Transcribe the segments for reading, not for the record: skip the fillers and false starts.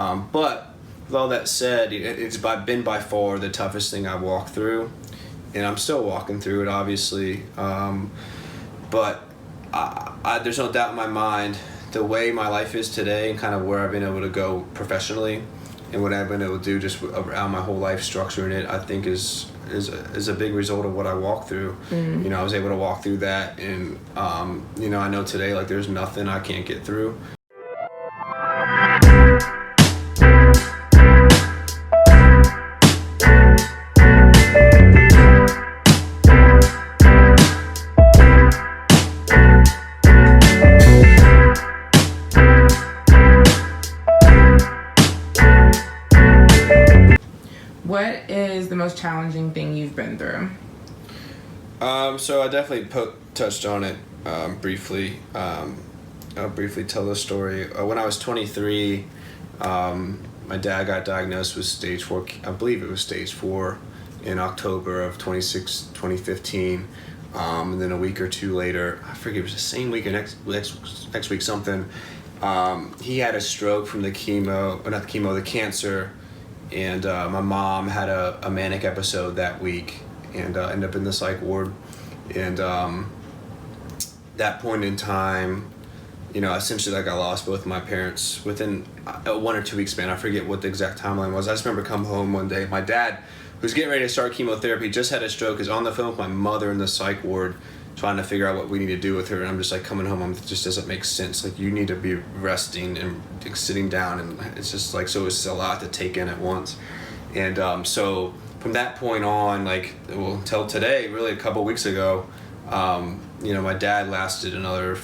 But with all that said, been by far the toughest thing I've walked through, and I'm still walking through it, obviously. But there's no doubt in my mind the way my life is today and kind of where I've been able to go professionally and what I've been able to do just around my whole life structuring it, I think is a big result of what I walked through. I was able to walk through that, and I know today like there's nothing I can't get through. What is the most challenging thing you've been through? So I definitely touched on it briefly. I'll briefly tell the story. When I was 23, my dad got diagnosed with stage 4. I believe it was stage 4 in October of 2015. And then a week or two later, I forget, it was the same week or next week something. He had a stroke from the the cancer. And my mom had a manic episode that week and ended up in the psych ward. And that point in time, essentially like I lost both my parents within a 1 or 2 week span. I forget what the exact timeline was. I just remember come home one day. My dad, who's getting ready to start chemotherapy, just had a stroke, is on the phone with my mother in the psych ward trying to figure out what we need to do with her. And I'm just like coming home, it just doesn't make sense. Like, you need to be resting and sitting down, and it's just like, so it's a lot to take in at once. And so from that point on, until today, really a couple weeks ago, my dad lasted another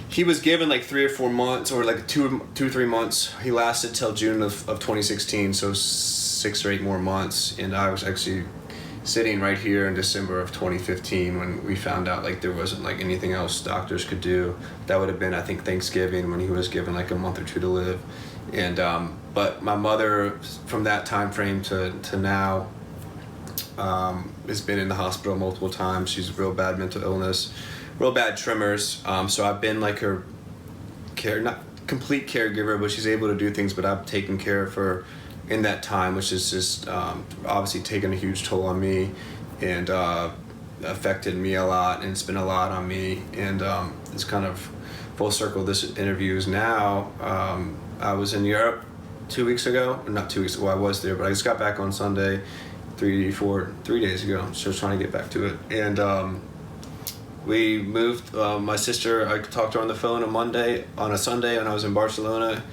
he was given like 3 or 4 months, or like 3 months. He lasted till June of 2016, so 6 or 8 more months. And I was actually sitting right here in December of 2015 when we found out like there wasn't like anything else doctors could do. That would have been, I think, Thanksgiving, when he was given like a month or 2 to live. And but my mother, from that time frame to now, has been in the hospital multiple times. She's a real bad mental illness, real bad tremors. So I've been like her not complete caregiver, but she's able to do things, but I've taken care of her in that time, which is just obviously taken a huge toll on me and affected me a lot, and it's been a lot on me. And it's kind of full circle. This interview is now. I was in Europe 2 weeks ago, not 2 weeks ago, I was there, but I just got back on Sunday, 3 days ago, so I was trying to get back to it. And we moved, my sister, I talked to her on the phone on a Sunday when I was in Barcelona,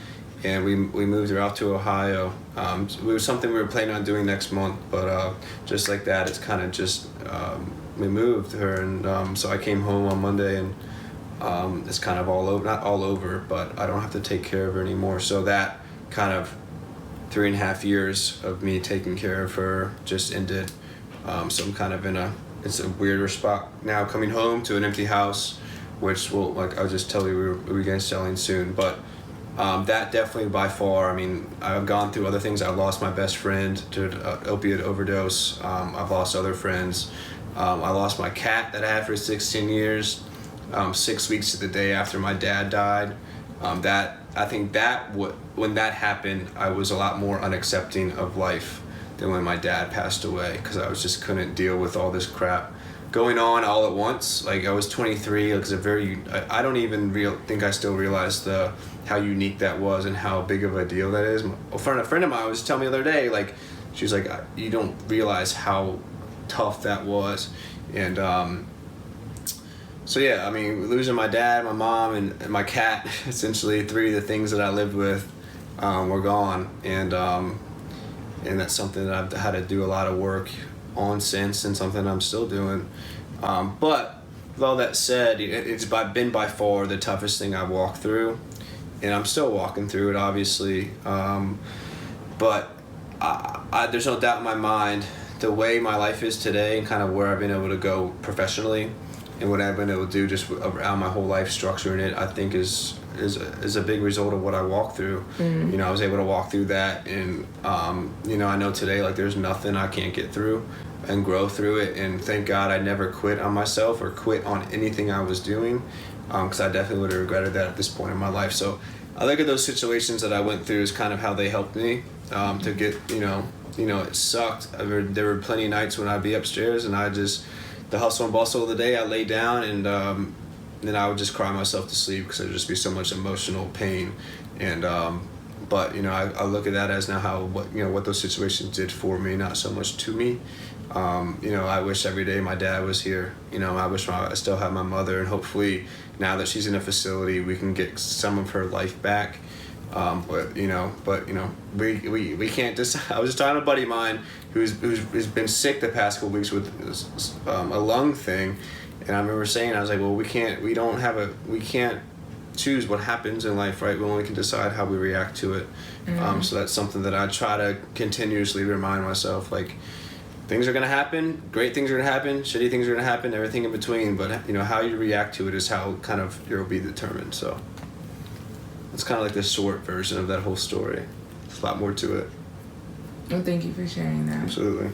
and we moved her out to Ohio. It was something we were planning on doing next month, but just like that, it's kind of just, we moved her, and so I came home on Monday, and it's kind of all over, not all over, but I don't have to take care of her anymore. So that kind of 3.5 years of me taking care of her just ended. So I'm kind of it's a weirder spot now, coming home to an empty house, which will, like I'll just tell you, we'll begin selling soon. But that definitely by far, I mean, I've gone through other things. I lost my best friend to an opiate overdose. I've lost other friends. I lost my cat that I had for 16 years. 6 weeks to the day after my dad died. I think when that happened, I was a lot more unaccepting of life than when my dad passed away, because I just couldn't deal with all this crap going on all at once. Like, I was 23. I don't even think I still realized how unique that was and how big of a deal that is. A friend of mine was telling me the other day, like, she was like, you don't realize how tough that was. And so yeah, I mean, losing my dad, my mom, and my cat, essentially 3 of the things that I lived with were gone. And that's something that I've had to do a lot of work on since, and something I'm still doing. But with all that said, been by far the toughest thing I've walked through, and I'm still walking through it, obviously. But there's no doubt in my mind the way my life is today and kind of where I've been able to go professionally and what I've been able to do just around my whole life structuring it, I think is a big result of what I walked through. I was able to walk through that, and I know today like there's nothing I can't get through and grow through it. And thank God I never quit on myself or quit on anything I was doing, because I definitely would have regretted that at this point in my life. So I look at those situations that I went through as kind of how they helped me to get, it sucked. There were plenty of nights when I'd be upstairs and the hustle and bustle of the day, I lay down and then I would just cry myself to sleep because there'd just be so much emotional pain. And, but, I look at that as now what those situations did for me, not so much to me. I wish every day my dad was here. I wish I still have my mother, and hopefully now that she's in a facility, we can get some of her life back. We can't just. I was just talking to a buddy of mine who's been sick the past couple weeks with a lung thing, and I remember saying, I was like, well, we can't choose what happens in life, right? We only can decide how we react to it. So that's something that I try to continuously remind myself, like, things are gonna happen, great things are gonna happen, shitty things are gonna happen, everything in between. But how you react to it is how kind of you'll be determined. So it's kind of like the short version of that whole story. There's a lot more to it. Well, thank you for sharing that. Absolutely.